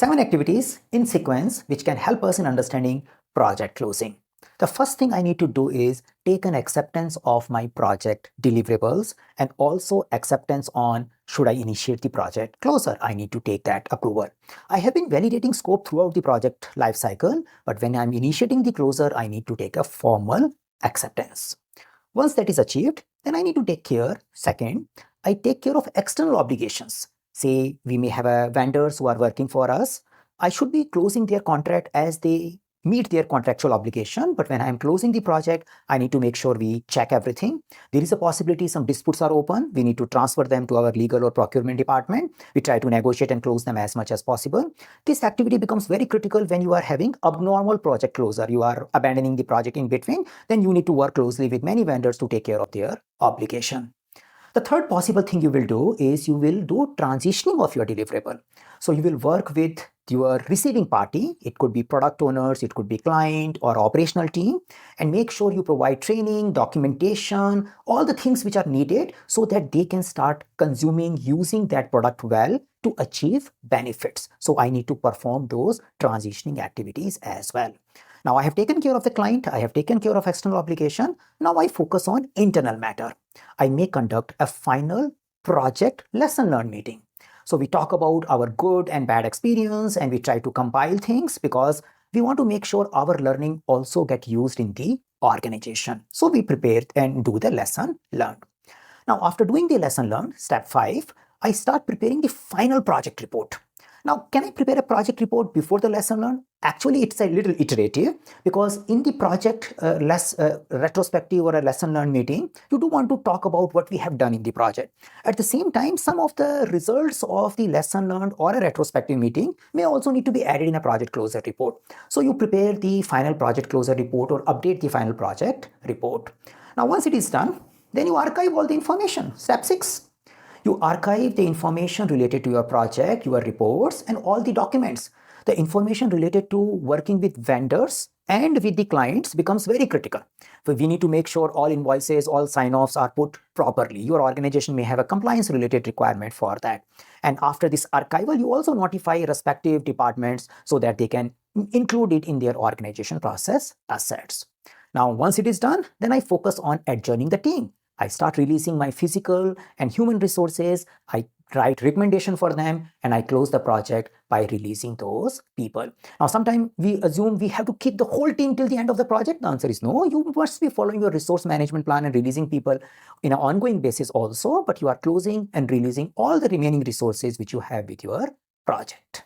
7 activities in sequence which can help us in understanding project closing. The first thing I need to do is take an acceptance of my project deliverables and also acceptance on should I initiate the project closer. I need to take that approval. I have been validating scope throughout the project lifecycle, but when I'm initiating the closer, I need to take a formal acceptance. Once that is achieved, then I need to take care. Second, I take care of external obligations. Say we may have vendors who are working for us. I should be closing their contract as they meet their contractual obligation. But when I'm closing the project, I need to make sure we check everything. There is a possibility some disputes are open. We need to transfer them to our legal or procurement department. We try to negotiate and close them as much as possible. This activity becomes very critical when you are having abnormal project closure. You are abandoning the project in between. Then you need to work closely with many vendors to take care of their obligation. The third possible thing you will do is you will do transitioning of your deliverable. So you will work with your receiving party. It could be product owners, it could be client or operational team, and make sure you provide training, documentation, all the things which are needed so that they can start consuming, using that product well to achieve benefits. So I need to perform those transitioning activities as well. Now I have taken care of the client, I have taken care of external obligation. Now I focus on internal matter. I may conduct a final project lesson learned meeting. So we talk about our good and bad experience and we try to compile things because we want to make sure our learning also get used in the organization. So we prepare and do the lesson learned. Now after doing the lesson learned, step 5, I start preparing the final project report. Now, can I prepare a project report before the lesson learned? Actually, it's a little iterative because in the project retrospective or a lesson learned meeting, you do want to talk about what we have done in the project. At the same time, some of the results of the lesson learned or a retrospective meeting may also need to be added in a project closure report. So you prepare the final project closure report or update the final project report. Now, once it is done, then you archive all the information. Step 6. You archive the information related to your project, your reports, and all the documents. The information related to working with vendors and with the clients becomes very critical. So we need to make sure all invoices, all sign-offs are put properly. Your organization may have a compliance-related requirement for that. And after this archival, you also notify respective departments so that they can include it in their organization process assets. Now, once it is done, then I focus on adjourning the team. I start releasing my physical and human resources, I write recommendation for them, and I close the project by releasing those people. Now, sometimes we assume we have to keep the whole team till the end of the project. The answer is no. You must be following your resource management plan and releasing people in an ongoing basis also, but you are closing and releasing all the remaining resources which you have with your project.